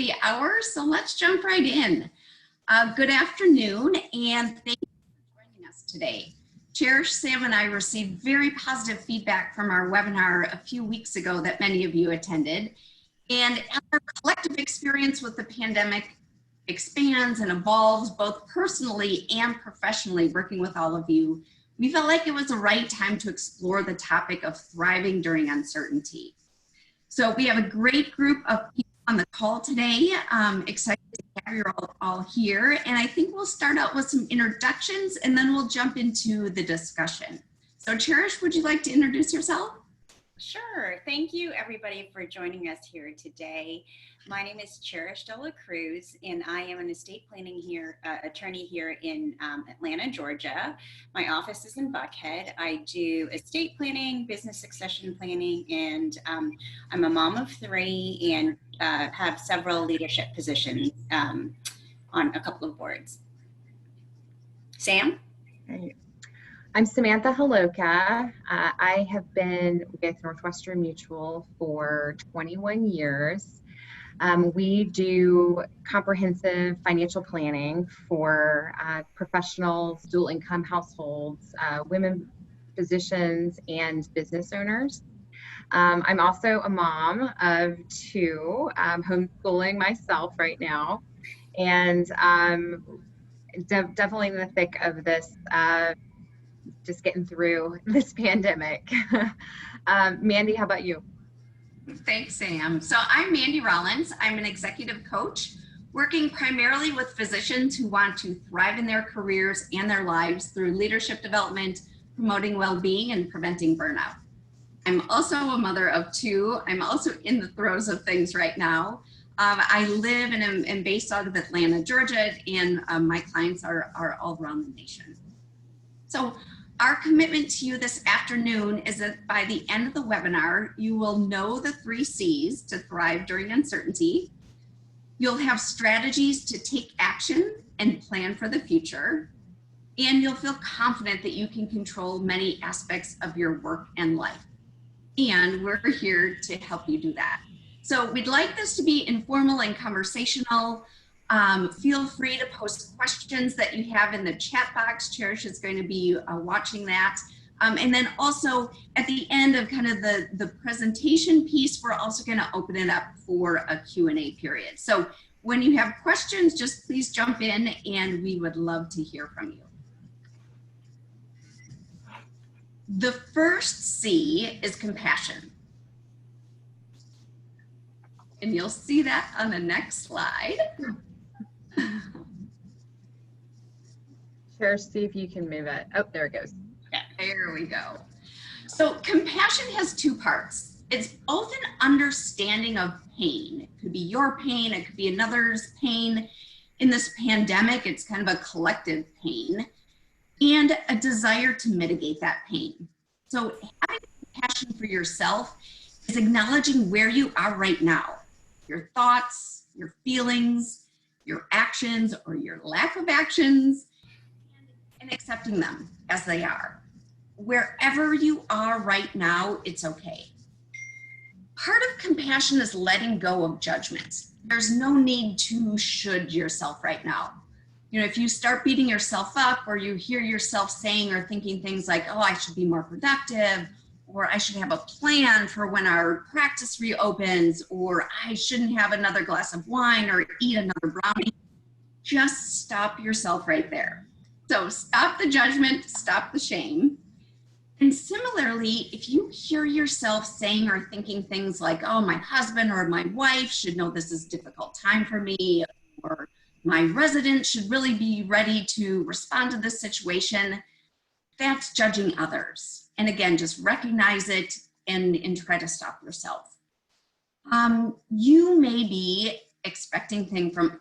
the hour, so let's jump right in. Good afternoon, and thank you for joining us today. Cherish, Sam, and I received very positive feedback from our webinar a few weeks ago that many of you attended. And as our collective experience with the pandemic expands and evolves both personally and professionally working with all of you, we felt like it was the right time to explore the topic of thriving during uncertainty. So we have a great group of people on the call today. Excited to have you all here. And I think we'll start out with some introductions and then we'll jump into the discussion. So Cherish, would you like to introduce yourself? Sure. Thank you everybody for joining us here today. My name is Cherish De La Cruz and I am an estate planning attorney here in Atlanta, Georgia. My office is in Buckhead. I do estate planning, business succession planning, and I'm a mom of 3 and have several leadership positions on a couple of boards. Sam? Right. I'm Samantha Haloka. I have been with Northwestern Mutual for 21 years. We do comprehensive financial planning for professionals, dual income households, women physicians, and business owners. I'm also a mom of 2, homeschooling myself right now, and definitely in the thick of this just getting through this pandemic. Mandy, how about you? Thanks, Sam. So I'm Mandy Rollins. I'm an executive coach working primarily with physicians who want to thrive in their careers and their lives through leadership development, promoting well-being, and preventing burnout. I'm also a mother of 2. I'm also in the throes of things right now. I live and am based out of Atlanta, Georgia, and my clients are all around the nation. So our commitment to you this afternoon is that by the end of the webinar, you will know the 3 C's to thrive during uncertainty. You'll have strategies to take action and plan for the future. And you'll feel confident that you can control many aspects of your work and life. And we're here to help you do that. So we'd like this to be informal and conversational. Feel free to post questions that you have in the chat box. Cherish is going to be watching that. And then also at the end of kind of the presentation piece, we're also going to open it up for a Q&A period. So when you have questions, just please jump in and we would love to hear from you. The first C is compassion. And you'll see that on the next slide. Sure, see if you can move it. Oh, there it goes. Yeah, there we go. So compassion has 2 parts. It's both an understanding of pain. It could be your pain, it could be another's pain. In this pandemic, it's kind of a collective pain and a desire to mitigate that pain. So having compassion for yourself is acknowledging where you are right now, your thoughts, your feelings, your actions or your lack of actions, and accepting them as they are. Wherever you are right now, it's okay. Part of compassion is letting go of judgment. There's no need to should yourself right now. You know, if you start beating yourself up or you hear yourself saying or thinking things like, oh, I should be more productive, or I should have a plan for when our practice reopens, or I shouldn't have another glass of wine or eat another brownie, just stop yourself right there. So stop the judgment, stop the shame. And similarly, if you hear yourself saying or thinking things like, oh, my husband or my wife should know this is a difficult time for me, or my resident should really be ready to respond to this situation, that's judging others. And again, just recognize it and try to stop yourself. You may be expecting from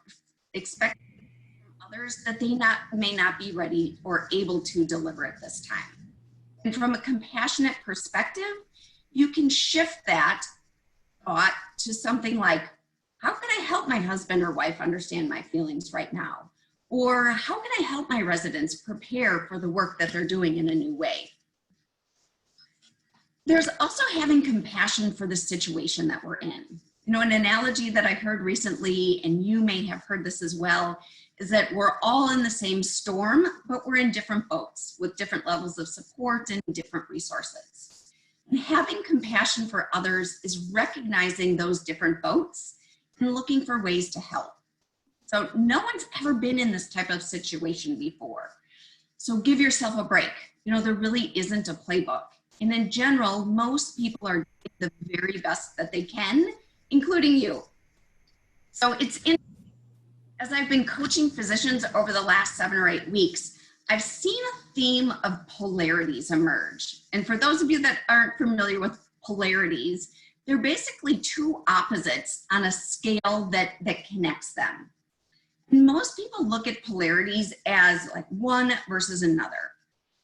others that they may not be ready or able to deliver at this time. And from a compassionate perspective, you can shift that thought to something like, how can I help my husband or wife understand my feelings right now? Or how can I help my residents prepare for the work that they're doing in a new way? There's also having compassion for the situation that we're in. You know, an analogy that I heard recently, and you may have heard this as well, is that we're all in the same storm, but we're in different boats with different levels of support and different resources. And having compassion for others is recognizing those different boats and looking for ways to help. So no one's ever been in this type of situation before. So give yourself a break. You know, there really isn't a playbook. And in general, most people are doing the very best that they can, including you. So as I've been coaching physicians over the last 7 or 8 weeks, I've seen a theme of polarities emerge. And for those of you that aren't familiar with polarities, they're basically two opposites on a scale that connects them. And most people look at polarities as like one versus another.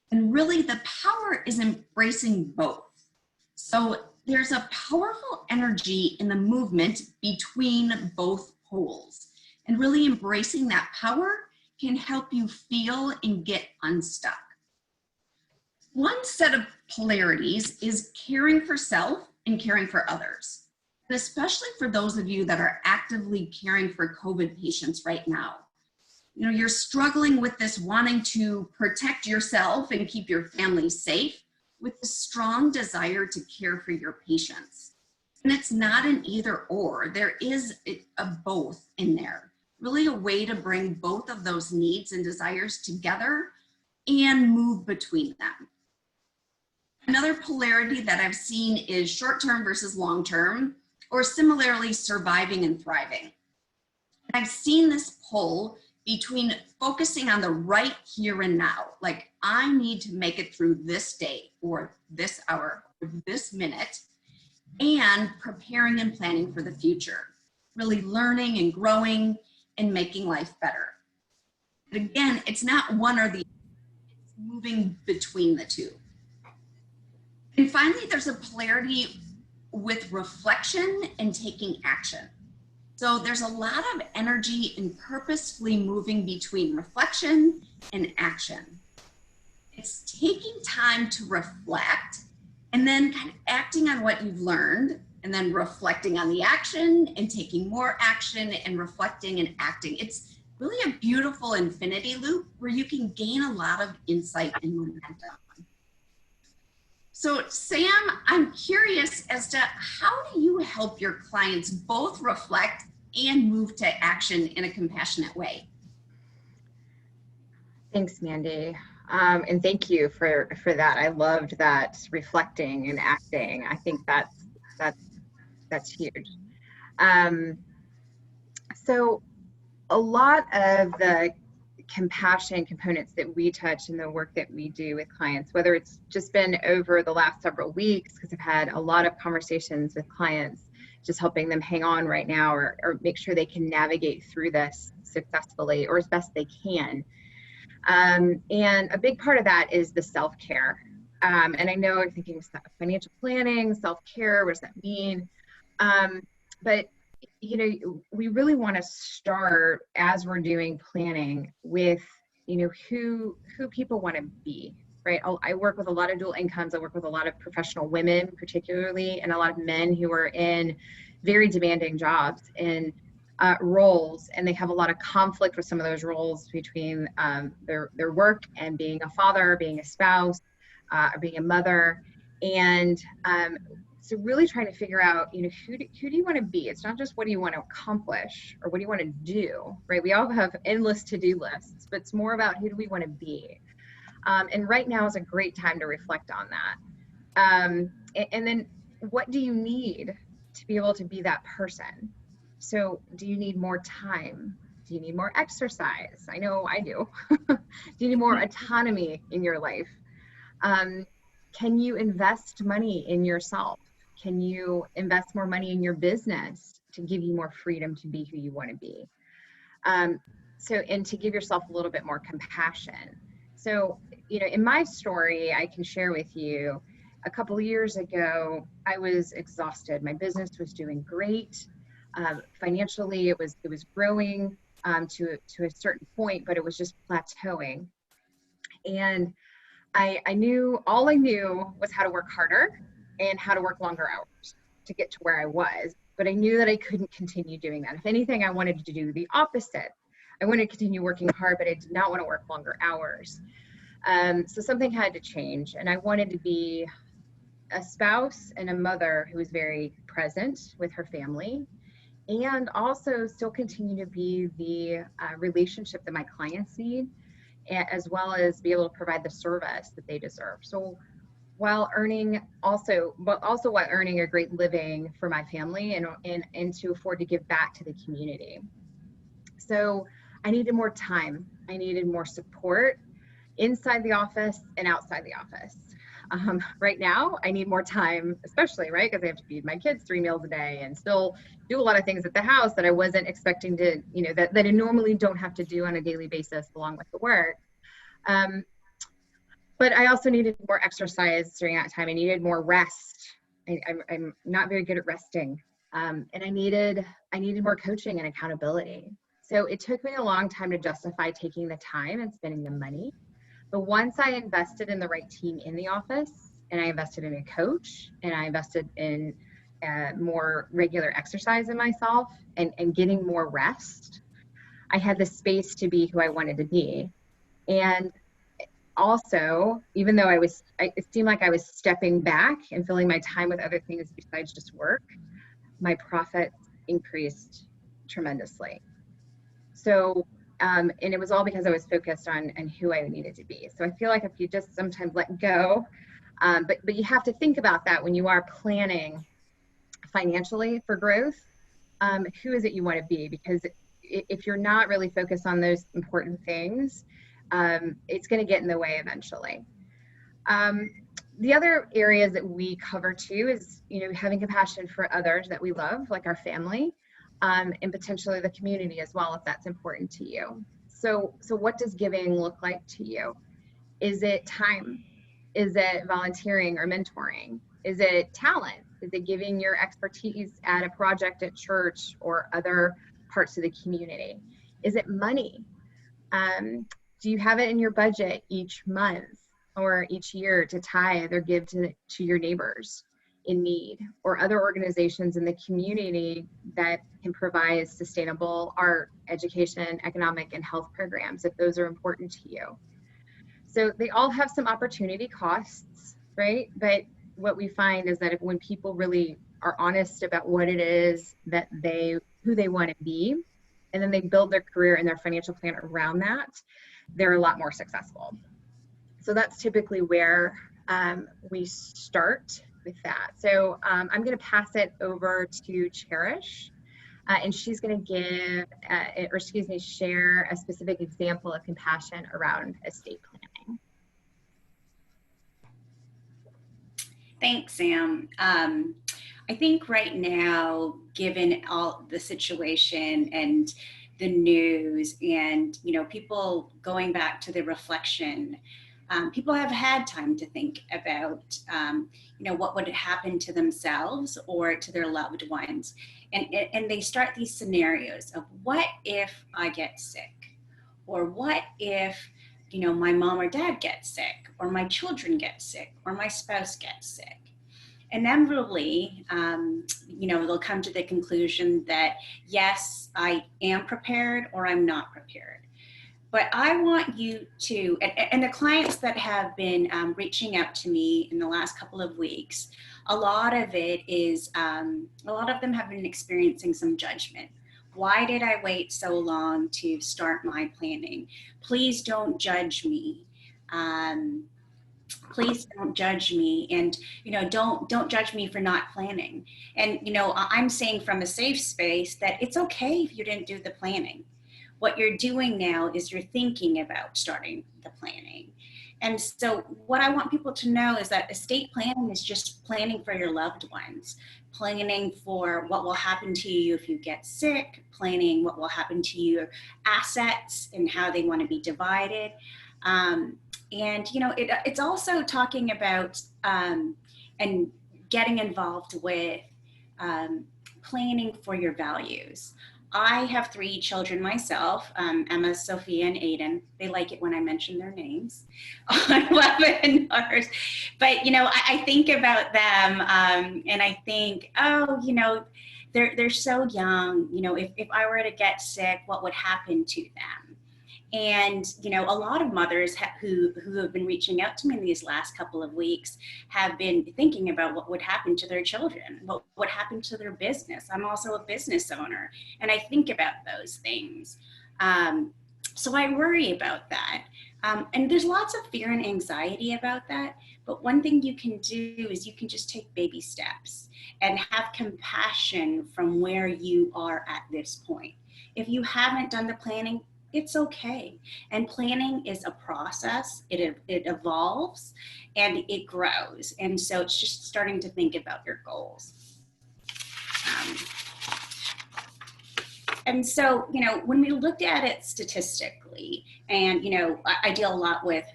And really the power is embracing both. So there's a powerful energy in the movement between both poles. And really embracing that power can help you feel and get unstuck. One set of polarities is caring for self and caring for others, and especially for those of you that are actively caring for COVID patients right now. You know, you're struggling with this wanting to protect yourself and keep your family safe with a strong desire to care for your patients. And it's not an either or, there is a both in there. Really a way to bring both of those needs and desires together and move between them. Another polarity that I've seen is short-term versus long-term, or similarly surviving and thriving. I've seen this pull between focusing on the right here and now, like I need to make it through this day or this hour or this minute, and preparing and planning for the future, really learning and growing and making life better. But again, it's not one or the other, it's moving between the two. And finally, there's a polarity with reflection and taking action. So there's a lot of energy in purposefully moving between reflection and action. It's taking time to reflect and then kind of acting on what you've learned, and then reflecting on the action and taking more action and reflecting and acting. It's really a beautiful infinity loop where you can gain a lot of insight and momentum. So Sam, I'm curious as to how do you help your clients both reflect and move to action in a compassionate way? Thanks, Mandy. And thank you for that. I loved that reflecting and acting. I think that's huge. So a lot of the compassion components that we touch in the work that we do with clients, whether it's just been over the last several weeks, because I've had a lot of conversations with clients, just helping them hang on right now or make sure they can navigate through this successfully or as best they can. And a big part of that is the self-care. And I know you're thinking financial planning, self-care, what does that mean? But you know, we really want to start as we're doing planning with, you know, who people want to be, right? I work with a lot of dual incomes. I work with a lot of professional women, particularly, and a lot of men who are in very demanding jobs and roles, and they have a lot of conflict with some of those roles between their work and being a father, being a spouse, or being a mother, and so really trying to figure out, you know, who do you want to be? It's not just what do you want to accomplish or what do you want to do, right? We all have endless to-do lists, but it's more about who do we want to be. And right now is a great time to reflect on that. And then what do you need to be able to be that person? So do you need more time? Do you need more exercise? I know I do. Do you need more autonomy in your life? Can you invest money in yourself? Can you invest more money in your business to give you more freedom to be who you want to be? And to give yourself a little bit more compassion. So, you know, in my story, I can share with you, a couple of years ago, I was exhausted. My business was doing great. Financially, it was growing to a certain point, but it was just plateauing. And all I knew was how to work harder and how to work longer hours to get to where I was. but I knew that I couldn't continue doing that. If anything, I wanted to do the opposite. I wanted to continue working hard, but I did not want to work longer hours. So something had to change, and I wanted to be a spouse and a mother who was very present with her family, and also still continue to be the relationship that my clients need, as well as be able to provide the service that they deserve. So while earning while earning a great living for my family, and to afford to give back to the community. So I needed more time. I needed more support inside the office and outside the office. Right now, I need more time, especially, right, because I have to feed my kids 3 meals a day and still do a lot of things at the house that I wasn't expecting to, that I normally don't have to do on a daily basis along with the work. But I also needed more exercise during that time. I needed more rest. I'm not very good at resting. And I needed more coaching and accountability. So it took me a long time to justify taking the time and spending the money. But once I invested in the right team in the office, and I invested in a coach, and I invested in more regular exercise in myself, and getting more rest, I had the space to be who I wanted to be. And also, even though it seemed like I was stepping back and filling my time with other things besides just work, my profits increased tremendously. So, and it was all because I was focused on who I needed to be. So I feel like if you just sometimes let go, but you have to think about that when you are planning financially for growth, who is it you want to be? Because if you're not really focused on those important things, it's going to get in the way eventually. The other areas that we cover too is, having compassion for others that we love, like our family, and potentially the community as well, if that's important to you. So what does giving look like to you? Is it time? Is it volunteering or mentoring? Is it talent? Is it giving your expertise at a project at church or other parts of the community? Is it money? Do you have it in your budget each month or each year to tithe or give to your neighbors in need, or other organizations in the community that can provide sustainable art, education, economic, and health programs, if those are important to you? So they all have some opportunity costs, right? But what we find is that when people really are honest about what it is that who they want to be, and then they build their career and their financial plan around that, they're a lot more successful. So that's typically where we start with that. So I'm going to pass it over to Cherish, and she's going to share a specific example of compassion around estate planning. Thanks, Sam. I think right now, given all the situation and the news and, people going back to the reflection, people have had time to think about, what would happen to themselves or to their loved ones. And they start these scenarios of, what if I get sick? Or what if, my mom or dad gets sick, or my children get sick, or my spouse gets sick? Inevitably, they'll come to the conclusion that, yes, I am prepared or I'm not prepared. But I want you to, and the clients that have been reaching out to me in the last couple of weeks, a lot of it is, a lot of them have been experiencing some judgment. Why did I wait so long to start my planning? Please don't judge me. Please don't judge me, and don't judge me for not planning. And I'm saying from a safe space that it's okay if you didn't do the planning. What you're doing now is you're thinking about starting the planning. And so what I want people to know is that estate planning is just planning for your loved ones, planning for what will happen to you if you get sick, planning what will happen to your assets and how they want to be divided. And, it's also talking about and getting involved with planning for your values. I have 3 children myself, Emma, Sophia, and Aiden. They like it when I mention their names on webinars. But, I think about them and I think, they're so young. You know, if I were to get sick, what would happen to them? And, you know, a lot of mothers who have been reaching out to me in these last couple of weeks have been thinking about what would happen to their children, what would happen to their business. I'm also a business owner, and I think about those things. So I worry about that. And there's lots of fear and anxiety about that. But one thing you can do is you can just take baby steps and have compassion from where you are at this point. If you haven't done the planning, it's okay. And planning is a process. It evolves and it grows. And so it's just starting to think about your goals. And so, you know, when we looked at it statistically, and, you know, I deal a lot with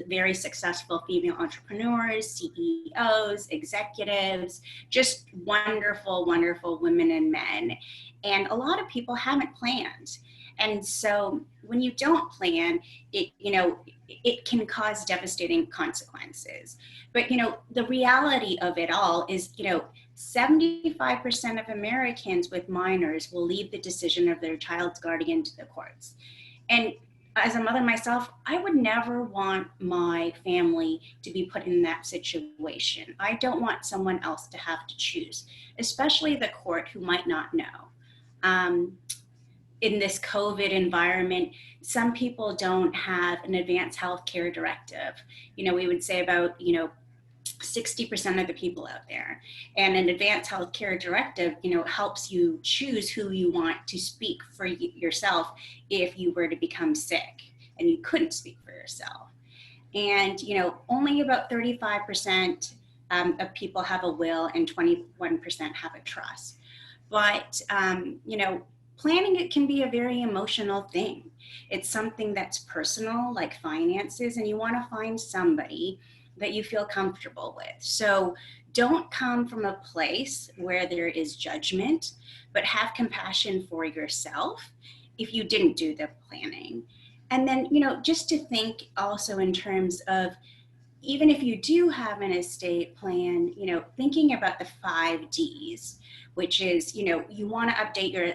very successful female entrepreneurs, CEOs, executives, just wonderful, wonderful women and men. And a lot of people haven't planned. And so when you don't plan, it can cause devastating consequences. But, you know, the reality of it all is, 75% of Americans with minors will leave the decision of their child's guardian to the courts. And as a mother myself, I would never want my family to be put in that situation. I don't want someone else to have to choose, especially the court who might not know. In this COVID environment, some people don't have an advanced health care directive. We would say about, 60% of the people out there. And an advanced health care directive, helps you choose who you want to speak for yourself if you were to become sick and you couldn't speak for yourself. And, only about 35% of people have a will and 21% have a trust. But, planning, it can be a very emotional thing. It's something that's personal, like finances, and you want to find somebody that you feel comfortable with. So don't come from a place where there is judgment, but have compassion for yourself if you didn't do the planning. And then, just to think also in terms of, even if you do have an estate plan, thinking about the 5 Ds, which is, you want to update your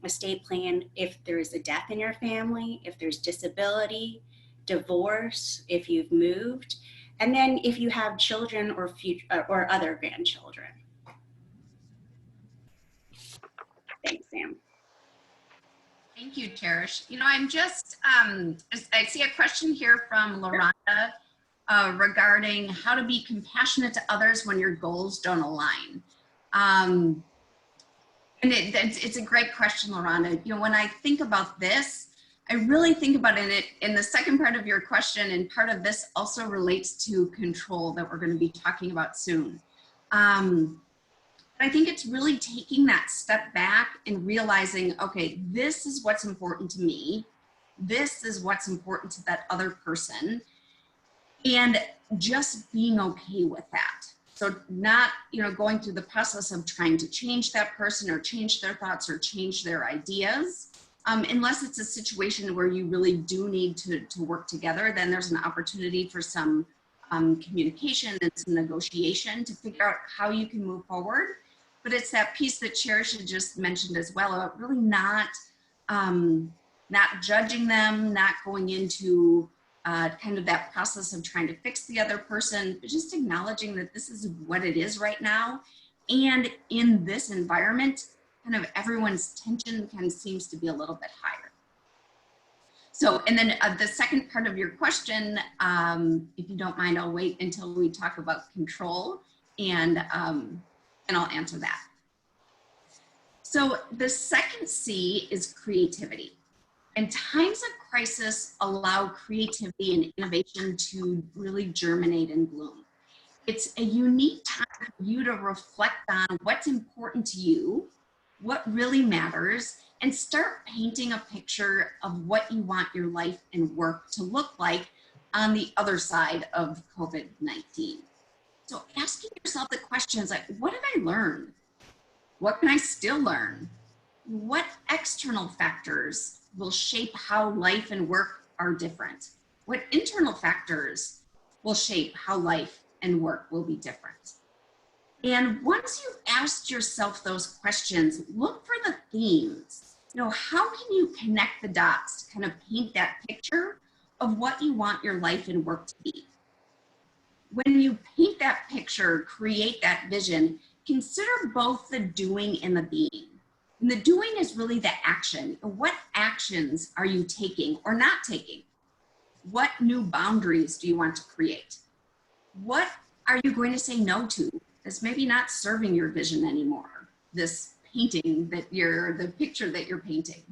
estate plan if there's a death in your family, if there's disability, divorce, if you've moved, and then if you have children or or other grandchildren. Thanks, Sam. Thank you, Cherish. I'm just, I see a question here from Loranda regarding how to be compassionate to others when your goals don't align. And it's a great question, Loranda. When I think about this, I really think about it in the second part of your question, and part of this also relates to control that we're going to be talking about soon. But I think it's really taking that step back and realizing, okay, this is what's important to me. This is what's important to that other person. And just being okay with that. So not, going through the process of trying to change that person or change their thoughts or change their ideas. Unless it's a situation where you really do need to work together, then there's an opportunity for some communication and some negotiation to figure out how you can move forward. But it's that piece that Cherish had just mentioned as well, about really not judging them, not going into kind of that process of trying to fix the other person, but just acknowledging that this is what it is right now. And in this environment, kind of everyone's tension kind of seems to be a little bit higher. So, and then the second part of your question, if you don't mind, I'll wait until we talk about control, and I'll answer that. So the second C is creativity. And times of crisis allow creativity and innovation to really germinate and bloom. It's a unique time for you to reflect on what's important to you, what really matters, and start painting a picture of what you want your life and work to look like on the other side of COVID-19. So asking yourself the questions like, what did I learn? What can I still learn? What external factors will shape how life and work are different? What internal factors will shape how life and work will be different? And once you've asked yourself those questions, look for the themes. How can you connect the dots to kind of paint that picture of what you want your life and work to be? When you paint that picture, create that vision, consider both the doing and the being. And the doing is really the action. What actions are you taking or not taking? What new boundaries do you want to create? What are you going to say no to that's maybe not serving your vision anymore? This painting the picture that you're painting.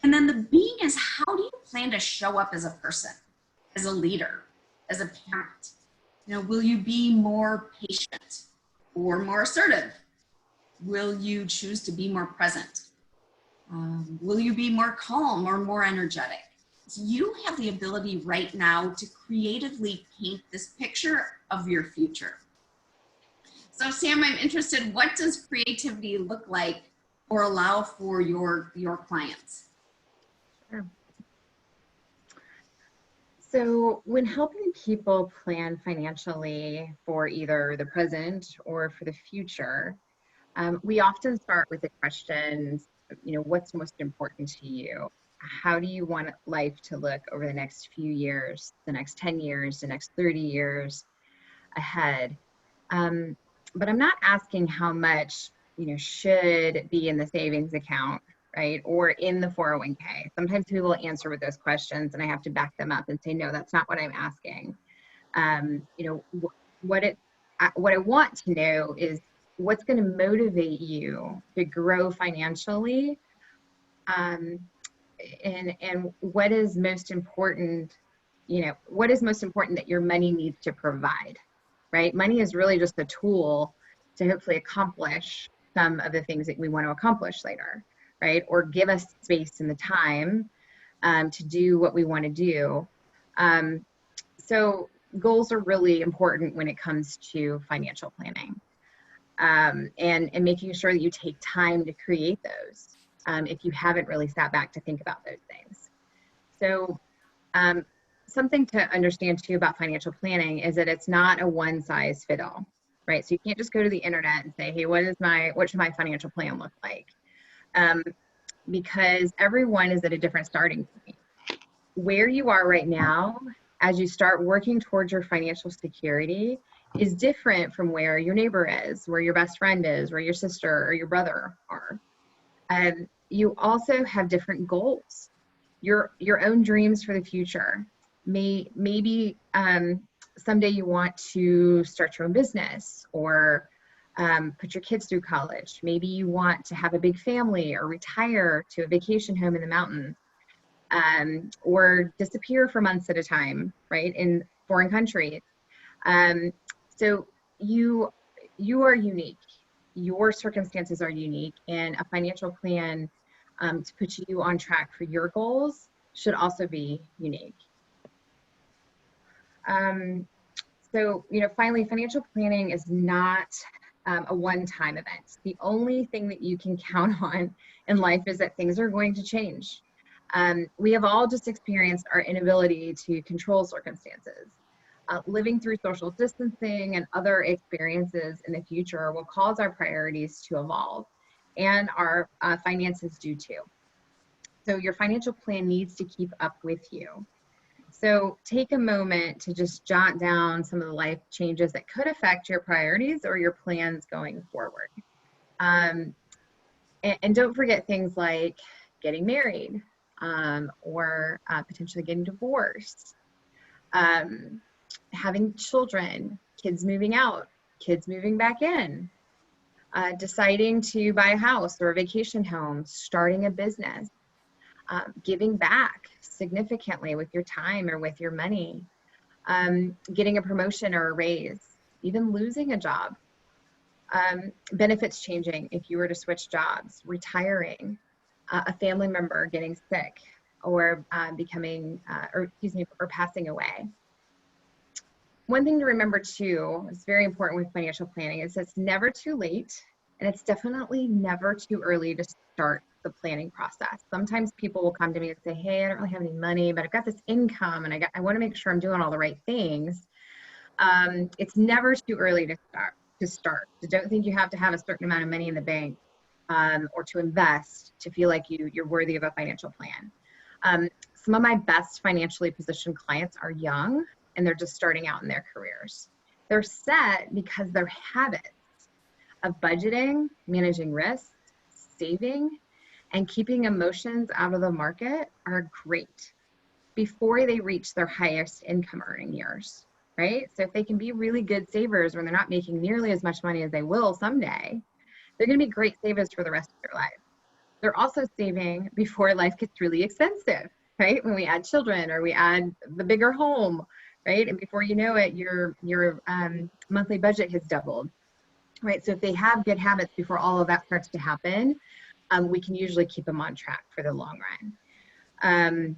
And then the being is, how do you plan to show up as a person, as a leader, as a parent? Will you be more patient or more assertive? Will you choose to be more present? Will you be more calm or more energetic? So you have the ability right now to creatively paint this picture of your future. So Sam, I'm interested, what does creativity look like or allow for your clients? Sure. So when helping people plan financially for either the present or for the future, we often start with the questions, what's most important to you? How do you want life to look over the next few years, the next 10 years, the next 30 years ahead? But I'm not asking how much, should be in the savings account, right? Or in the 401k. Sometimes people answer with those questions and I have to back them up and say, no, that's not what I'm asking. What I want to know is what's going to motivate you to grow financially, and what is most important, what is most important that your money needs to provide, right? Money is really just a tool to hopefully accomplish some of the things that we want to accomplish later, right? Or give us space and the time to do what we want to do. So goals are really important when it comes to financial planning, and making sure that you take time to create those if you haven't really sat back to think about those things. So something to understand too about financial planning is that it's not a one size fit all, right? So you can't just go to the internet and say, hey, what should my financial plan look like? Because everyone is at a different starting point. Where you are right now, as you start working towards your financial security, is different from where your neighbor is, where your best friend is, where your sister or your brother are. You also have different goals, your own dreams for the future. Maybe someday you want to start your own business or put your kids through college. Maybe you want to have a big family or retire to a vacation home in the mountains, or disappear for months at a time, right, in foreign countries. So you are unique. Your circumstances are unique, and a financial plan to put you on track for your goals should also be unique. So, finally, financial planning is not a one-time event. The only thing that you can count on in life is that things are going to change. We have all just experienced our inability to control circumstances. Living through social distancing and other experiences in the future will cause our priorities to evolve, and our finances do too. So your financial plan needs to keep up with you. So take a moment to just jot down some of the life changes that could affect your priorities or your plans going forward. And don't forget things like getting married, or potentially getting divorced, having children, kids moving out, kids moving back in, deciding to buy a house or a vacation home, starting a business, giving back significantly with your time or with your money, getting a promotion or a raise, even losing a job, benefits changing if you were to switch jobs, retiring, a family member getting sick, or or passing away. One thing to remember too, it's very important with financial planning, is it's never too late, and it's definitely never too early to start the planning process. Sometimes people will come to me and say, hey, I don't really have any money, but I've got this income and I want to make sure I'm doing all the right things. It's never too early to start. to start. So don't think you have to have a certain amount of money in the bank or to invest to feel like you're worthy of a financial plan. Some of my best financially positioned clients are young and they're just starting out in their careers. They're set because their habits of budgeting, managing risks, saving, and keeping emotions out of the market are great before they reach their highest income earning years, right? So if they can be really good savers when they're not making nearly as much money as they will someday, they're going to be great savers for the rest of their life. They're also saving before life gets really expensive, right? When we add children or we add the bigger home, right? And before you know it, your monthly budget has doubled, right? So if they have good habits before all of that starts to happen, we can usually keep them on track for the long run.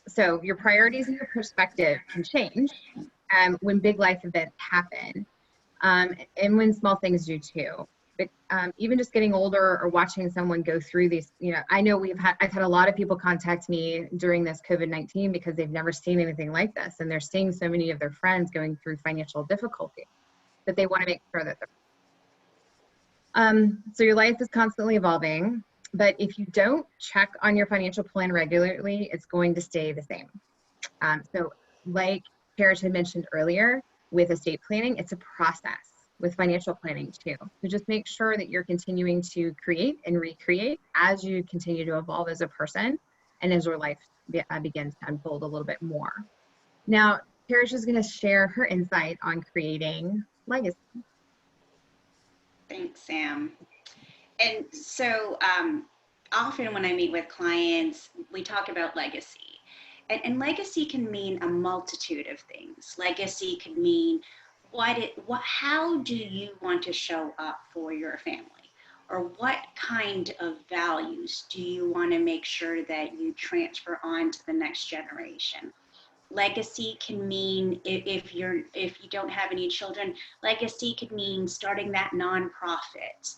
So your priorities and your perspective can change when big life events happen, and when small things do too. But even just getting older or watching someone go through these, I know I've had a lot of people contact me during this COVID-19 because they've never seen anything like this, and they're seeing so many of their friends going through financial difficulty that they want to make sure that they're. So your life is constantly evolving, but if you don't check on your financial plan regularly, it's going to stay the same. So like Parrish had mentioned earlier, with estate planning, it's a process. With financial planning too. So just make sure that you're continuing to create and recreate as you continue to evolve as a person and as your life begins to unfold a little bit more. Now, Parrish is going to share her insight on creating legacy. Thanks, Sam. And so often when I meet with clients, we talk about legacy. And legacy can mean a multitude of things. Legacy could mean how do you want to show up for your family? Or what kind of values do you want to make sure that you transfer on to the next generation? Legacy can mean, if you don't have any children, legacy could mean starting that nonprofit,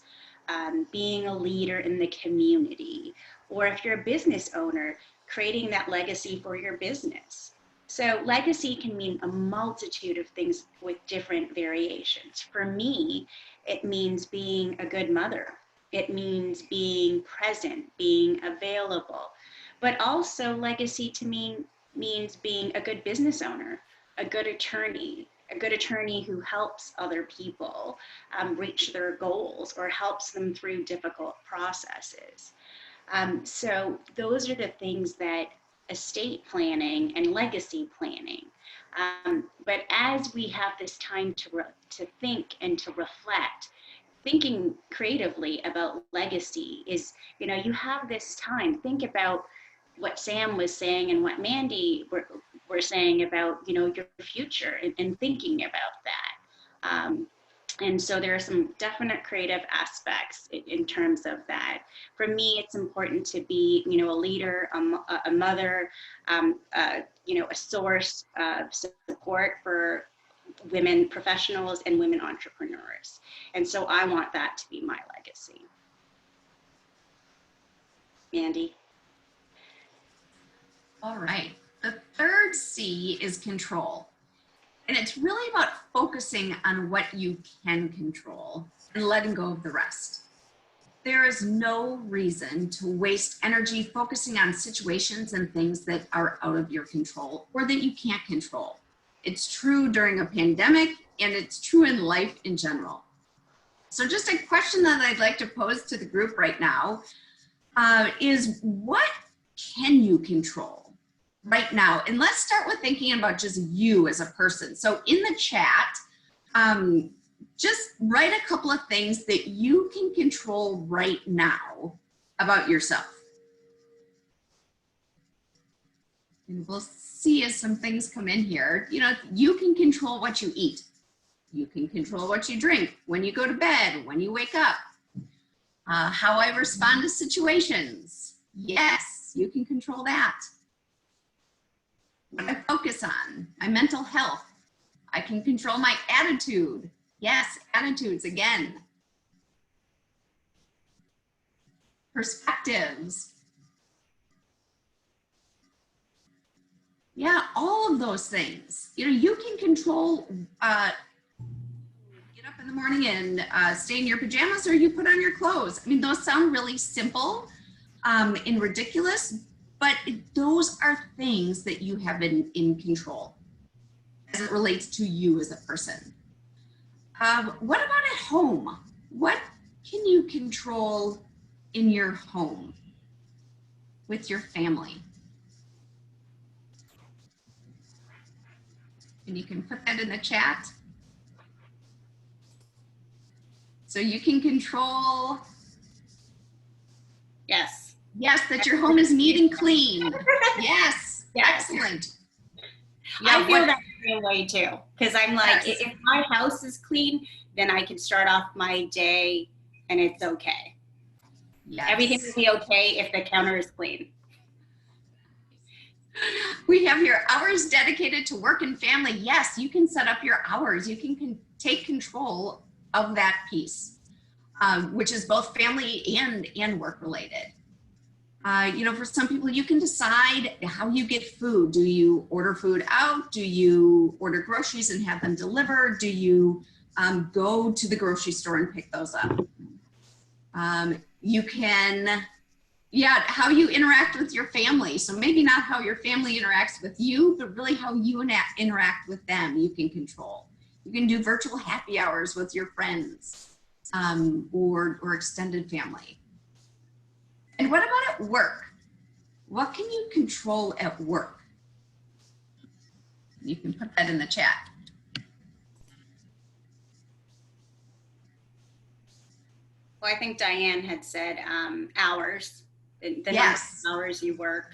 being a leader in the community, or if you're a business owner, creating that legacy for your business. So legacy can mean a multitude of things with different variations. For me, it means being a good mother. It means being present, being available. But also legacy to me means being a good business owner, a good attorney who helps other people reach their goals or helps them through difficult processes. So those are the things that estate planning and legacy planning. But as we have this time to think and to reflect, thinking creatively about legacy is, you have this time. Think about what Sam was saying and what Mandy were saying about, your future and thinking about that. And so there are some definite creative aspects in terms of that. For me, it's important to be, a leader, a mother, a source of support for women professionals and women entrepreneurs. And so I want that to be my legacy. Mandy? All right. The third C is control. And it's really about focusing on what you can control and letting go of the rest. There is no reason to waste energy focusing on situations and things that are out of your control or that you can't control. It's true during a pandemic and it's true in life in general. So just a question that I'd like to pose to the group right now is, what can you control right now? And let's start with thinking about just you as a person. So in the chat, just write a couple of things that you can control right now about yourself. And we'll see as some things come in here. You can control what you eat. You can control what you drink, when you go to bed, when you wake up. How I respond to situations. Yes, you can control that. What I focus on, my mental health. I can control my attitude. Yes, attitudes again. Perspectives. Yeah, all of those things. You can control, get up in the morning and stay in your pajamas, or you put on your clothes. I mean, those sound really simple and ridiculous, but those are things that you have in control as it relates to you as a person. What about at home? What can you control in your home with your family? And you can put that in the chat. So you can control, Yes. yes, that your home is neat and clean. Yes, Yes. excellent. I feel that way too, because I'm like, Yes. if my house is clean, then I can start off my day and it's okay. Yes. Everything will be okay if the counter is clean. We have your hours dedicated to work and family. Yes, you can set up your hours. You can take control of that piece, which is both family and work related. You know, for some people, you can decide how you get food. Do you order food out? Do you order groceries and have them delivered? Do you go to the grocery store and pick those up? You can, yeah, how you interact with your family. So maybe not how your family interacts with you, but really how you interact with them, you can control. You can do virtual happy hours with your friends or extended family. And what about at work? What can you control at work? You can put that in the chat. Well, I think Diane had said hours, the Yes. number of hours you work.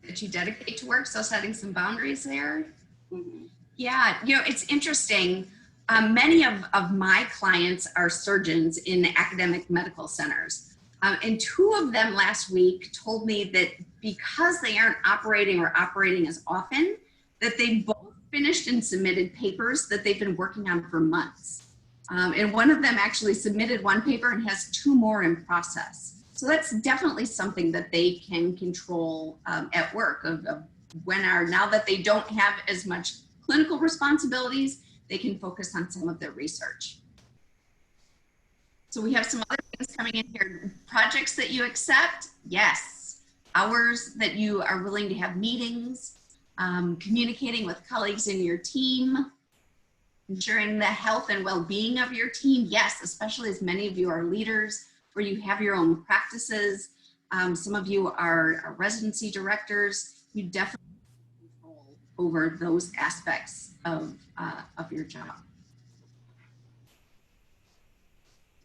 That you dedicate to work, so setting some boundaries there. Mm-hmm. Yeah, you know, it's interesting. Many of my clients are surgeons in academic medical centers. And two of them last week told me that because they aren't operating as often, that they both finished and submitted papers that they've been working on for months. And one of them actually submitted one paper and has two more in process. So that's definitely something that they can control at work of now that they don't have as much clinical responsibilities, they can focus on some of their research. So we have some other things coming in here. Projects that you accept, yes. Hours that you are willing to have meetings, communicating with colleagues in your team, ensuring the health and well-being of your team, yes, especially as many of you are leaders or you have your own practices. Some of you are residency directors. You definitely have control over those aspects of your job.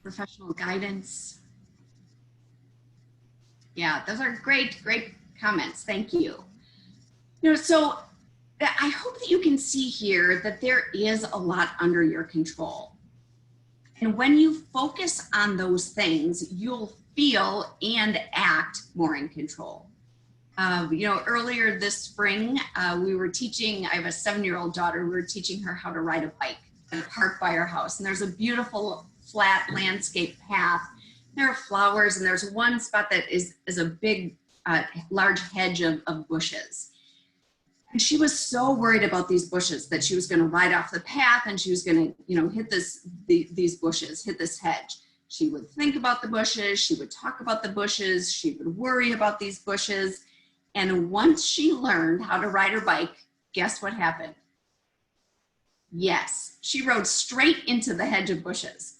Professional guidance. Yeah, those are great comments. Thank you. You know, so I hope that you can see here that there is a lot under your control. And when you focus on those things, you'll feel and act more in control. You know, earlier this spring, we were teaching, I have a 7-year-old daughter, we were teaching her how to ride a bike in a park by our house. And there's a beautiful flat landscape path. There are flowers, and there's one spot that is a big, large hedge of bushes. And she was so worried about these bushes that she was going to ride off the path and she was going to, you know, hit these bushes, hit this hedge. She would think about the bushes. She would talk about the bushes. She would worry about these bushes. And once she learned how to ride her bike, guess what happened? Yes, she rode straight into the hedge of bushes.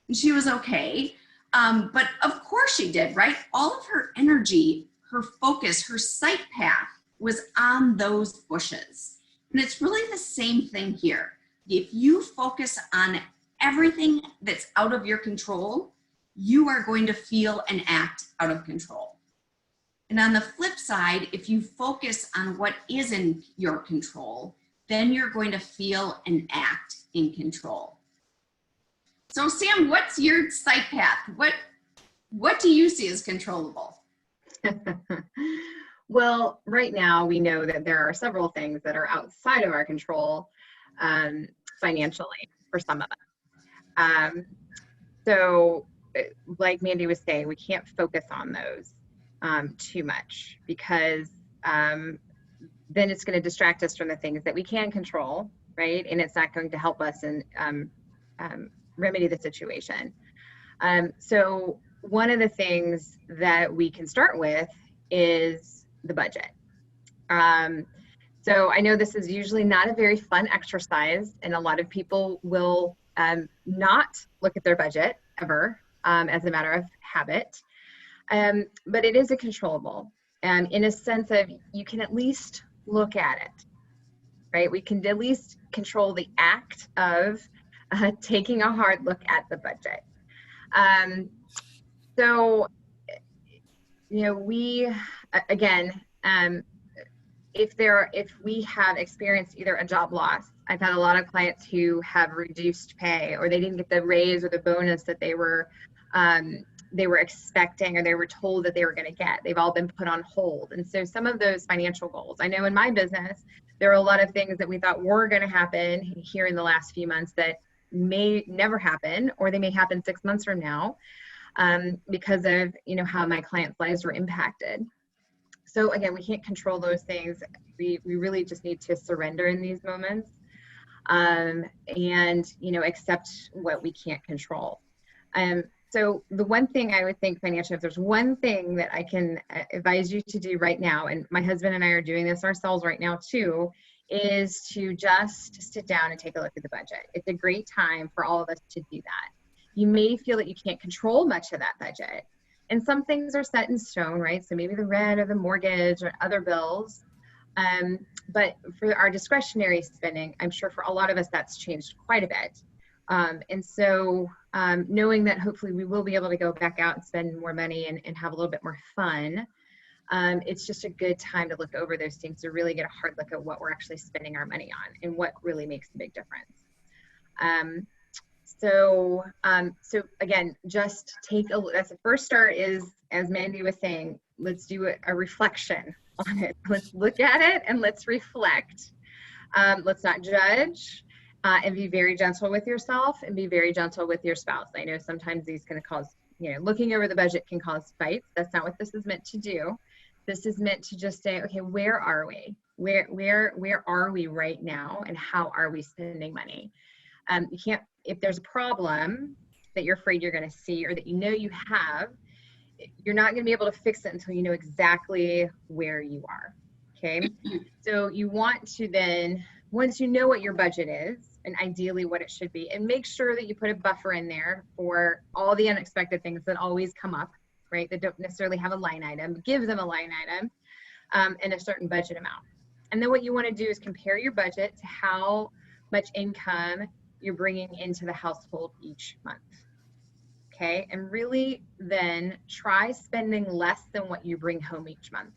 And she was okay. But of course she did, right? All of her energy, her focus, her sight path was on those bushes. And it's really the same thing here. If you focus on everything that's out of your control, you are going to feel and act out of control. And on the flip side, if you focus on what is in your control, then you're going to feel and act in control. So Sam, what's your sight path? What do you see as controllable? Well, right now we know that there are several things that are outside of our control financially for some of us. So like Mandy was saying, we can't focus on those too much because then it's going to distract us from the things that we can control, right? And it's not going to help us in remedy the situation. So one of the things that we can start with is the budget. So I know this is usually not a very fun exercise, and a lot of people will not look at their budget ever as a matter of habit. But it is a controllable, in a sense of you can at least look at it, right? We can at least control the act of taking a hard look at the budget. So, we, again, if we have experienced either a job loss, I've had a lot of clients who have reduced pay, or they didn't get the raise or the bonus that they were expecting, or they were told that they were going to get. They've all been put on hold. And so some of those financial goals, I know in my business, there are a lot of things that we thought were going to happen here in the last few months that may never happen, or they may happen 6 months from now, because of, how my clients' lives were impacted. So again, we can't control those things. We really just need to surrender in these moments, and, accept what we can't control. So the one thing I would think financially, if there's one thing that I can advise you to do right now, and my husband and I are doing this ourselves right now too, is to just sit down and take a look at the budget. It's a great time for all of us to do that. You may feel that you can't control much of that budget, and some things are set in stone, right? So maybe the rent or the mortgage or other bills. But for our discretionary spending, I'm sure for a lot of us that's changed quite a bit. And so knowing that hopefully we will be able to go back out and spend more money and have a little bit more fun, it's just a good time to look over those things, to really get a hard look at what we're actually spending our money on and what really makes a big difference. So again, just take a look. That's the first start is, as Mandy was saying, let's do a reflection on it. Let's look at it and let's reflect. Let's not judge. And be very gentle with yourself and be very gentle with your spouse. I know sometimes these can cause, looking over the budget can cause fights. That's not what this is meant to do. This is meant to just say, okay, where are we? Where are we right now? And how are we spending money? You can't, if there's a problem that you're afraid you're going to see, or that you have, you're not going to be able to fix it until you know exactly where you are. Okay. So you want to then, once you know what your budget is, and ideally what it should be, and make sure that you put a buffer in there for all the unexpected things that always come up, right? That don't necessarily have a line item. Give them a line item and a certain budget amount. And then what you want to do is compare your budget to how much income you're bringing into the household each month. Okay, and really then try spending less than what you bring home each month.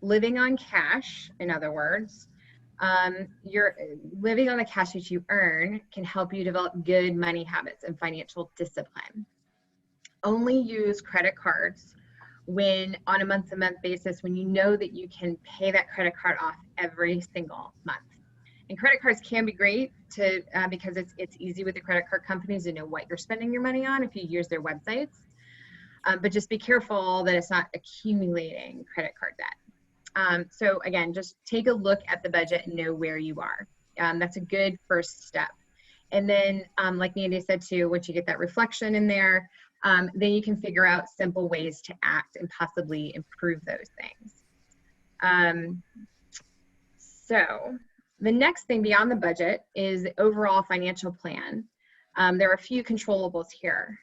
Living on cash, in other words, you're living on the cash that you earn can help you develop good money habits and financial discipline. Only use credit cards when on a month-to-month basis, when you know that you can pay that credit card off every single month. And credit cards can be great to because it's easy with the credit card companies to know what you're spending your money on if you use their websites. But just be careful that it's not accumulating credit card debt. So again, just take a look at the budget and know where you are. That's a good first step. And then, like Mandy said too, once you get that reflection in there, then you can figure out simple ways to act and possibly improve those things. So the next thing beyond the budget is the overall financial plan. There are a few controllables here.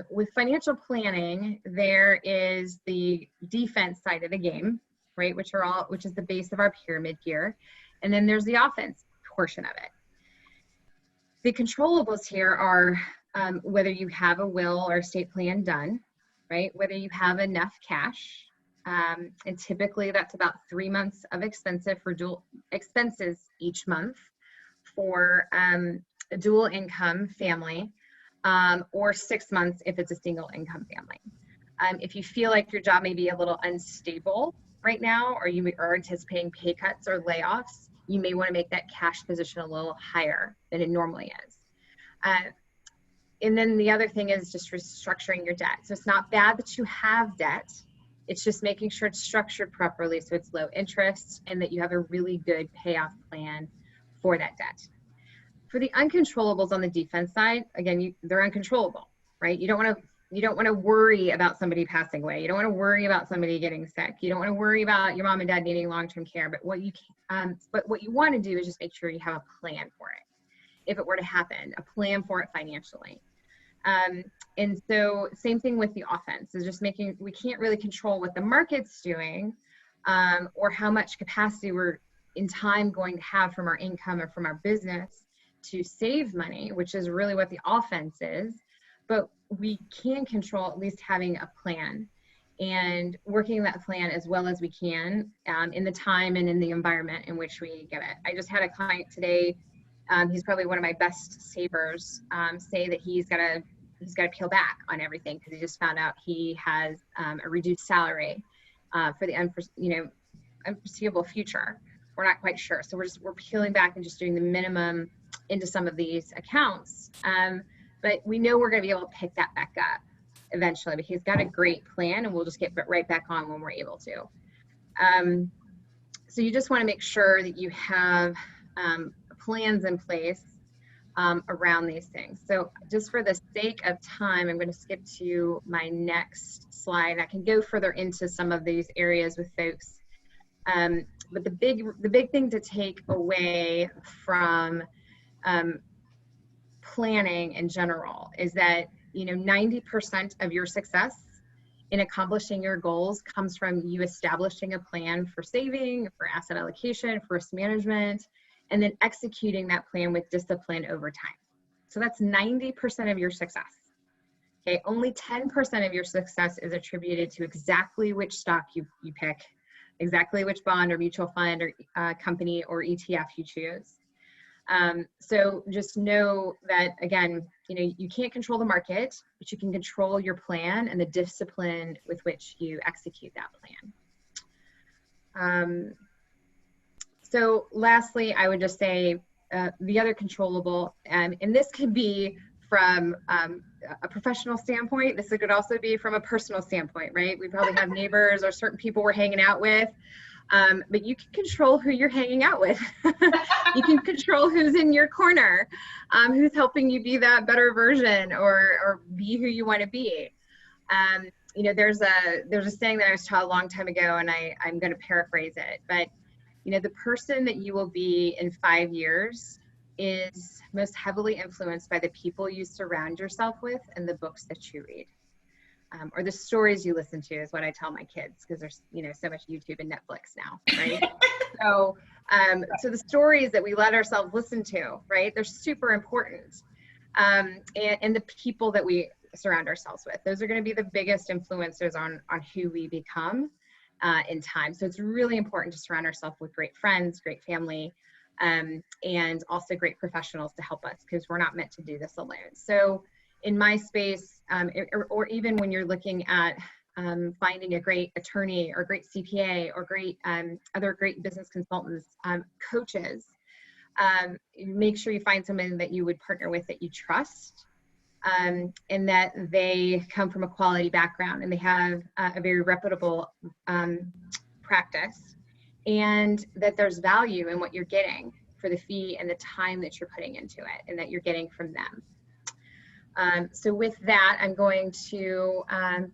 With financial planning, there is the defense side of the game, right? Which is the base of our pyramid here. And then there's the offense portion of it. The controllables here are whether you have a will or estate plan done, right? Whether you have enough cash, and typically that's about 3 months of expenses each month for a dual income family, or 6 months if it's a single income family. If you feel like your job may be a little unstable right now, or you are anticipating pay cuts or layoffs, you may want to make that cash position a little higher than it normally is. And then the other thing is just restructuring your debt. So it's not bad that you have debt. It's just making sure it's structured properly so it's low interest and that you have a really good payoff plan for that debt. For the uncontrollables on the defense side, again, they're uncontrollable, right? You don't want to worry about somebody passing away. You don't want to worry about somebody getting sick. You don't want to worry about your mom and dad needing long-term care. But what you want to do is just make sure you have a plan for it. If it were to happen, a plan for it financially. And so same thing with the offense is just we can't really control what the market's doing, or how much capacity we're in time going to have from our income or from our business to save money, which is really what the offense is. But we can control at least having a plan and working that plan as well as we can, in the time and in the environment in which we get it. I just had a client today, he's probably one of my best savers, say that he's got to peel back on everything because he just found out he has a reduced salary for the unforeseeable future. We're not quite sure, so we're peeling back and just doing the minimum into some of these accounts. But we know we're going to be able to pick that back up eventually. But he's got a great plan, and we'll just get right back on when we're able to. So you just want to make sure that you have plans in place around these things. So just for the sake of time, I'm going to skip to my next slide. I can go further into some of these areas with folks. But the big thing to take away from planning in general is that 90% of your success in accomplishing your goals comes from you establishing a plan for saving, for asset allocation, for risk management, and then executing that plan with discipline over time. So that's 90% of your success. Okay, only 10% of your success is attributed to exactly which stock you pick, exactly which bond or mutual fund or company or ETF you choose. So just know that, again, you can't control the market, but you can control your plan and the discipline with which you execute that plan. So lastly, I would just say the other controllable, and this could be from a professional standpoint. This could also be from a personal standpoint, right? We probably have neighbors or certain people we're hanging out with. But you can control who you're hanging out with. You can control who's in your corner, who's helping you be that better version or be who you want to be. There's a saying that I was taught a long time ago, and I'm going to paraphrase it. But the person that you will be in 5 years is most heavily influenced by the people you surround yourself with and the books that you read. Or the stories you listen to is what I tell my kids, because there's so much YouTube and Netflix now, right? So the stories that we let ourselves listen to, right? They're super important, and the people that we surround ourselves with, those are going to be the biggest influencers on who we become in time. So it's really important to surround ourselves with great friends, great family, and also great professionals to help us, because we're not meant to do this alone. So in my space, or even when you're looking at finding a great attorney or great CPA or great other great business consultants, coaches, make sure you find someone that you would partner with that you trust, and that they come from a quality background and they have a very reputable practice, and that there's value in what you're getting for the fee and the time that you're putting into it and that you're getting from them. So with that, I'm going to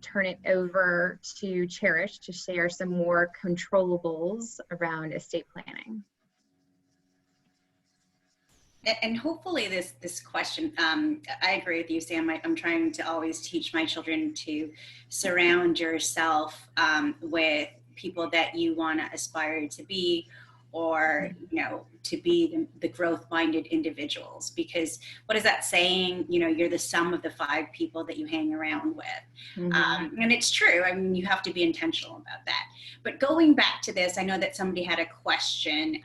turn it over to Cherish to share some more controllables around estate planning. And hopefully this question, I agree with you, Sam. I'm trying to always teach my children to surround yourself with people that you want to aspire to be, or to be the growth-minded individuals. Because what is that saying? You're the sum of the 5 people that you hang around with. Mm-hmm. And it's true. I mean, you have to be intentional about that. But going back to this, I know that somebody had a question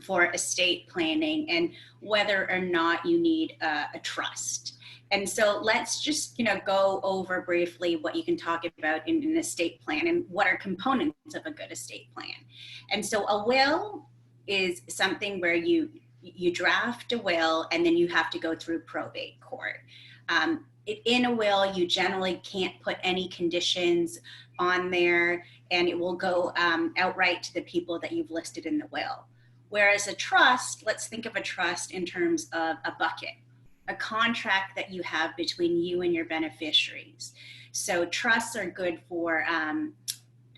for estate planning and whether or not you need a trust. And so let's just, go over briefly what you can talk about in an estate plan and what are components of a good estate plan. And so a will is something where you draft a will and then you have to go through probate court. In a will, you generally can't put any conditions on there, and it will go outright to the people that you've listed in the will. Whereas a trust, let's think of a trust in terms of a bucket, a contract that you have between you and your beneficiaries. So trusts are good for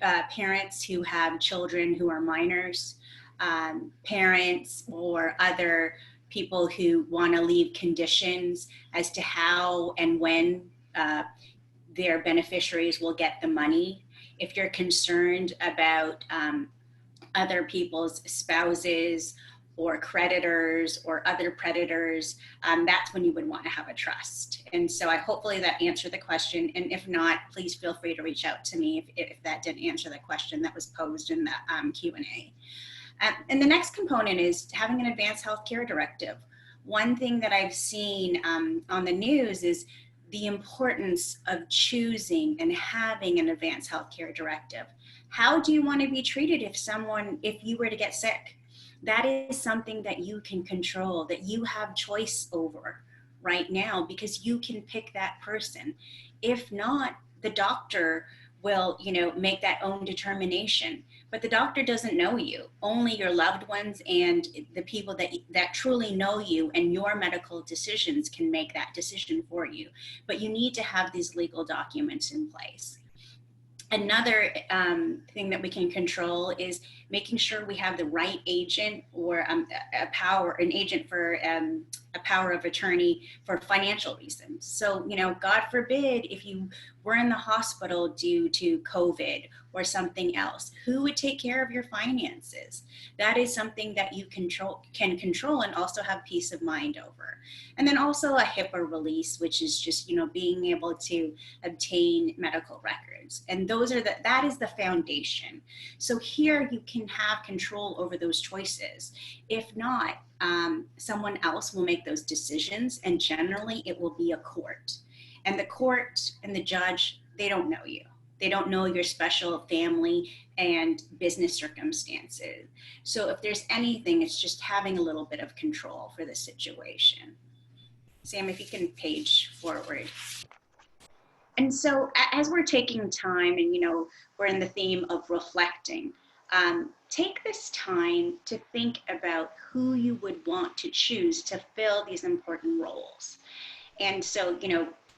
parents who have children who are minors, parents or other people who want to leave conditions as to how and when their beneficiaries will get the money. If you're concerned about other people's spouses or creditors or other predators, that's when you would want to have a trust. And so hopefully that answered the question. And if not, please feel free to reach out to me if that didn't answer the question that was posed in the Q&A. And the next component is having an advanced healthcare directive. One thing that I've seen on the news is the importance of choosing and having an advanced healthcare directive. How do you want to be treated if you were to get sick? That is something that you can control, that you have choice over right now, because you can pick that person. If not, the doctor will, make that own determination. But the doctor doesn't know you. Only your loved ones and the people that truly know you and your medical decisions can make that decision for you. But you need to have these legal documents in place. Another thing that we can control is making sure we have the right agent or an agent for a power of attorney for financial reasons. So, God forbid if you were in the hospital due to COVID or something else, who would take care of your finances? That is something that you can control and also have peace of mind over. And then also a HIPAA release, which is just, being able to obtain medical records. And that is the foundation. So here you can have control over those choices. If not, someone else will make those decisions, and generally it will be a court. And the court and the judge, they don't know you. They don't know your special family and business circumstances. So if there's anything, it's just having a little bit of control for the situation. Sam, if you can page forward. And so as we're taking time and, we're in the theme of reflecting, take this time to think about who you would want to choose to fill these important roles. And so,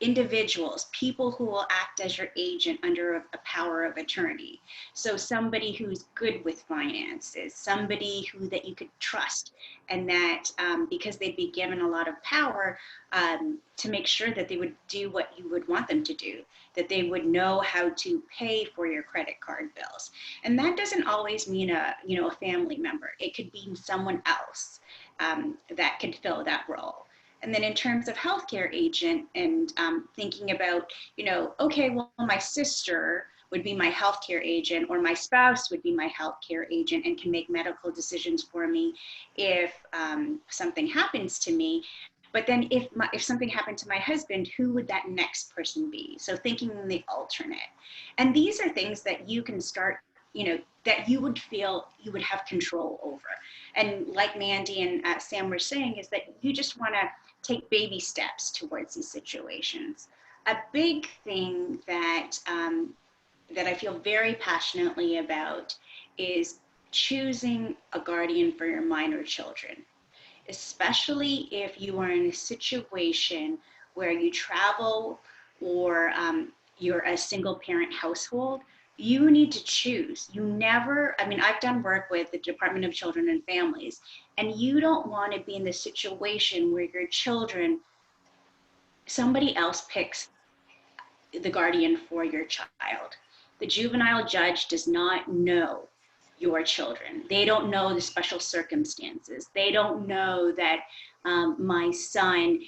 individuals, people who will act as your agent under a power of attorney. So somebody who's good with finances, somebody that you could trust, and that because they'd be given a lot of power to make sure that they would do what you would want them to do, that they would know how to pay for your credit card bills. And that doesn't always mean a family member. It could be someone else that could fill that role. And then in terms of healthcare agent and thinking about, okay, well, my sister would be my healthcare agent, or my spouse would be my healthcare agent and can make medical decisions for me if something happens to me. But then if something happened to my husband, who would that next person be? So thinking the alternate. And these are things that you can start, that you would feel you would have control over. And like Mandy and Sam were saying, is that you just want to take baby steps towards these situations. A big thing that I feel very passionately about is choosing a guardian for your minor children, especially if you are in a situation where you travel or you're a single parent household. You need to choose. I've done work with the Department of Children and Families, and you don't want to be in the situation where your children, somebody else picks the guardian for your child. The juvenile judge does not know your children. They don't know the special circumstances. They don't know that my son,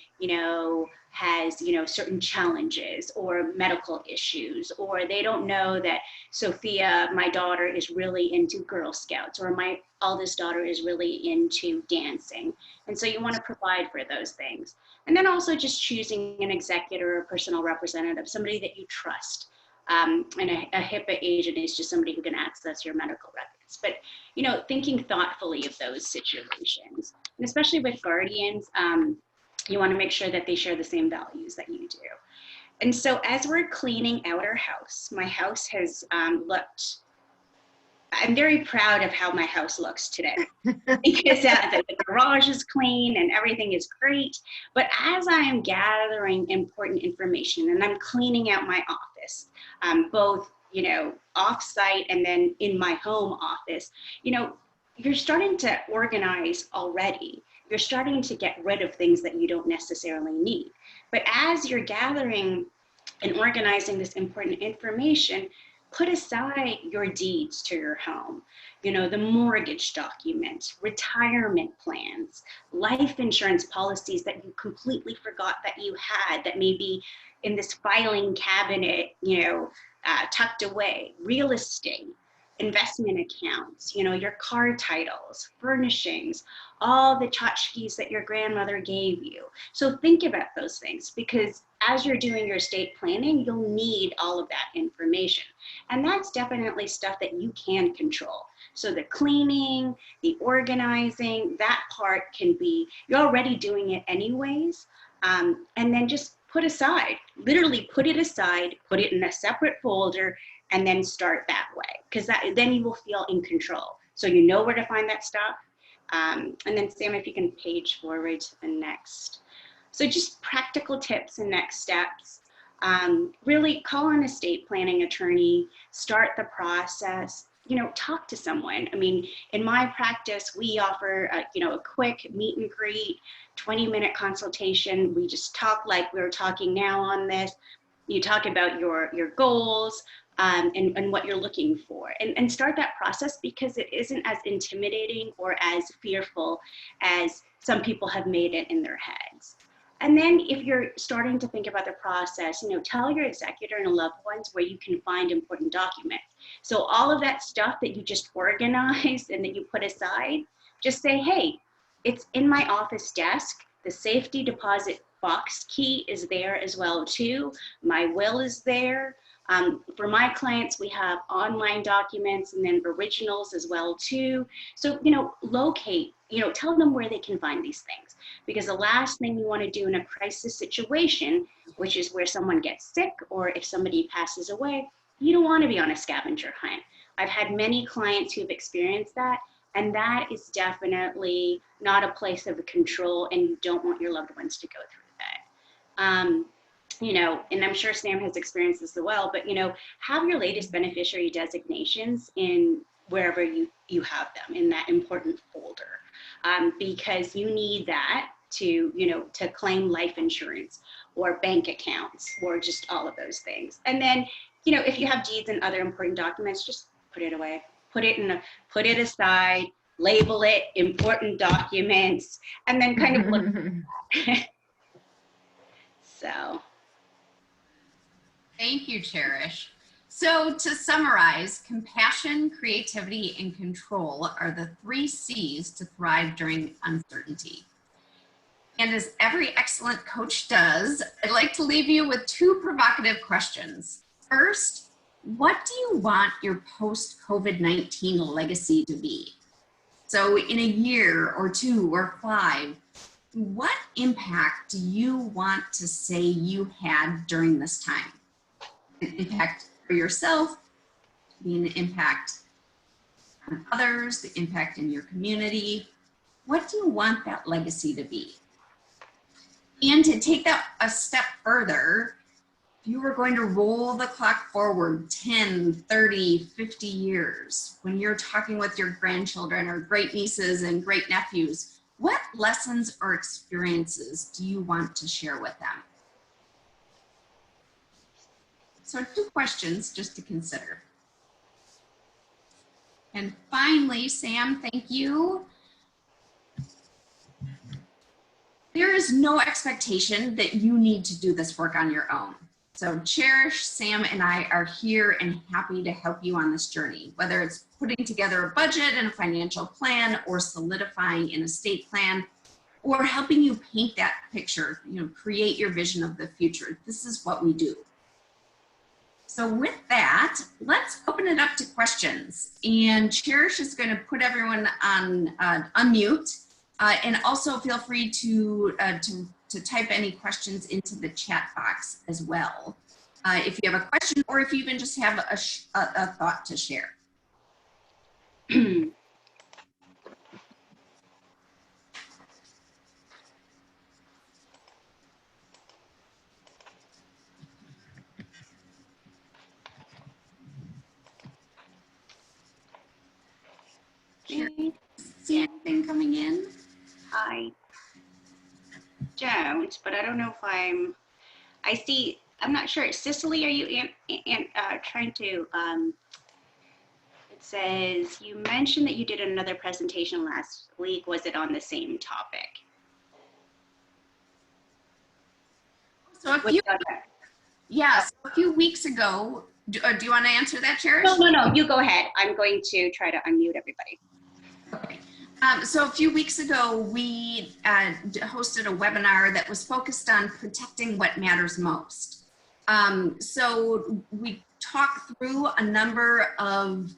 has, certain challenges or medical issues, or they don't know that Sophia, my daughter, is really into Girl Scouts, or my eldest daughter is really into dancing. And so you want to provide for those things. And then also just choosing an executor or personal representative, somebody that you trust. And a HIPAA agent is just somebody who can access your medical records. But, thinking thoughtfully of those situations, and especially with guardians, you want to make sure that they share the same values that you do. And so as we're cleaning out our house, my house has looked I'm very proud of how my house looks today because the garage is clean and everything is great. But as I am gathering important information and I'm cleaning out my office, both, off-site and then in my home office, you're starting to organize already. You're starting to get rid of things that you don't necessarily need. But as you're gathering and organizing this important information, put aside your deeds to your home, the mortgage documents, retirement plans, life insurance policies that you completely forgot that you had that may be in this filing cabinet, tucked away, real estate, investment accounts, your car titles, furnishings, all the tchotchkes that your grandmother gave you. So think about those things, because as you're doing your estate planning, you'll need all of that information. And that's definitely stuff that you can control. So the cleaning, the organizing, that part can be, you're already doing it anyways. And then just put literally put it aside, put it in a separate folder, and then start that way. Because then you will feel in control. So you know where to find that stuff. And then Sam, if you can page forward to the next. So just practical tips and next steps. Really call an estate planning attorney, start the process, talk to someone. I mean, in my practice, we offer a quick meet and greet, 20-minute consultation. We just talk like we're talking now on this. You talk about your goals, and what you're looking for, and start that process, because it isn't as intimidating or as fearful as some people have made it in their heads. And then if you're starting to think about the process, tell your executor and loved ones where you can find important documents. So all of that stuff that you just organized and that you put aside, just say, hey, it's in my office desk. The safety deposit box key is there as well too. My will is there. For my clients, we have online documents and then originals as well too. So, locate, tell them where they can find these things, because the last thing you want to do in a crisis situation, which is where someone gets sick or if somebody passes away, you don't want to be on a scavenger hunt. I've had many clients who've experienced that, and that is definitely not a place of control, and you don't want your loved ones to go through that. And I'm sure Sam has experienced this as well, but, have your latest beneficiary designations in wherever you have them in that important folder, because you need that to claim life insurance or bank accounts or just all of those things. And then, if you have deeds and other important documents, just put it away, put it aside, label it important documents, and then kind of look. So. Thank you, Cherish. So to summarize, compassion, creativity, and control are the 3 C's to thrive during uncertainty. And as every excellent coach does, I'd like to leave you with 2 provocative questions. First, what do you want your post-COVID-19 legacy to be? So in a year or 2 or 5, what impact do you want to say you had during this time? An impact for yourself, being an impact on others, the impact in your community. What do you want that legacy to be? And to take that a step further, if you were going to roll the clock forward 10, 30, 50 years, when you're talking with your grandchildren or great nieces and great nephews, what lessons or experiences do you want to share with them? So 2 questions just to consider. And finally, Sam, thank you. There is no expectation that you need to do this work on your own. So Cherish, Sam, and I are here and happy to help you on this journey, whether it's putting together a budget and a financial plan, or solidifying an estate plan, or helping you paint that picture, create your vision of the future. This is what we do. So with that, let's open it up to questions. And Cherish is going to put everyone on unmute, and also feel free to type any questions into the chat box as well, if you have a question or if you even just have a thought to share. Okay. See anything coming in? I don't, but I don't know if I see, I'm not sure. Cicely, are you trying to, it says, you mentioned that you did another presentation last week. Was it on the same topic? So a few weeks ago, do you want to answer that, Cherish? No, you go ahead. I'm going to try to unmute everybody. Okay. So a few weeks ago, we hosted a webinar that was focused on protecting what matters most. So we talked through a number of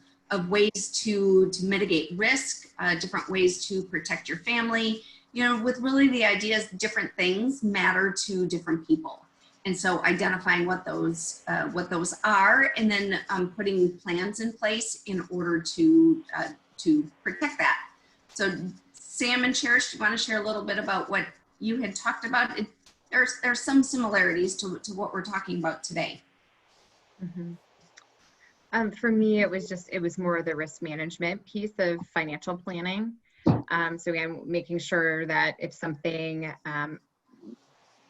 ways to mitigate risk, different ways to protect your family, you know, with really the ideas different things matter to different people. And so identifying what those are, and then putting plans in place in order to protect that. So Sam and Cherish, do you want to share a little bit about what you had talked about? There's some similarities to what we're talking about today. Mm-hmm. For me, it was more of the risk management piece of financial planning. So again, making sure that if something,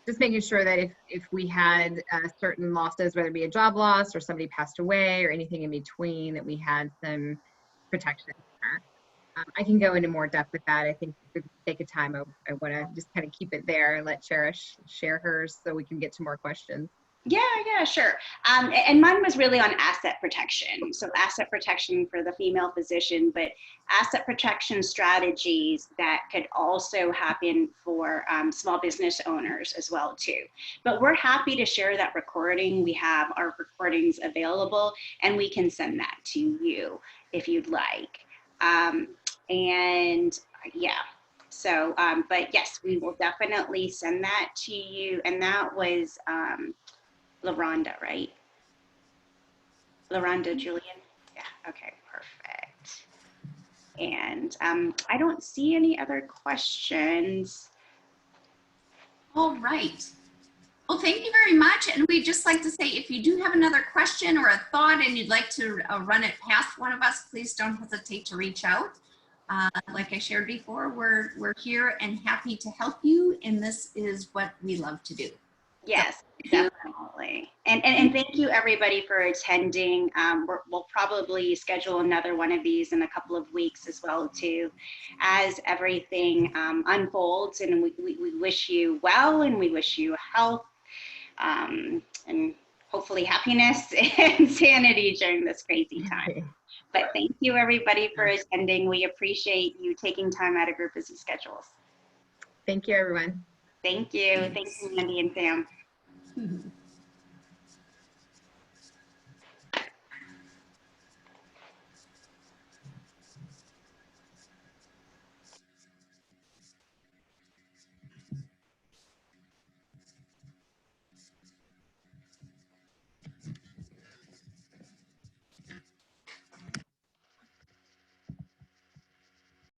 just making sure that if we had certain losses, whether it be a job loss or somebody passed away or anything in between, that we had some protection there. I can go into more depth with that. I think for the sake of time, I want to just kind of keep it there and let Cherish share hers so we can get to more questions. Yeah, sure. And mine was really on asset protection. So asset protection for the female physician, but asset protection strategies that could also happen for small business owners as well too. But we're happy to share that recording. We have our recordings available and we can send that to you if you'd like. And yeah. So, but yes, we will definitely send that to you. And that was LaRonda, right? LaRonda Julian? Yeah, okay, perfect. And I don't see any other questions. All right. Well, thank you very much. And we'd just like to say, if you do have another question or a thought and you'd like to run it past one of us, please don't hesitate to reach out. Like I shared before, we're here and happy to help you. And this is what we love to do. Yes, definitely. And thank you everybody for attending. We'll probably schedule another one of these in a couple of weeks as well too, as everything unfolds. And we wish you well, and we wish you health and hopefully happiness and sanity during this crazy time. But thank you everybody for attending. We appreciate you taking time out of your busy schedules. Thank you, everyone. Thank you. Thank you, Mandy and Sam.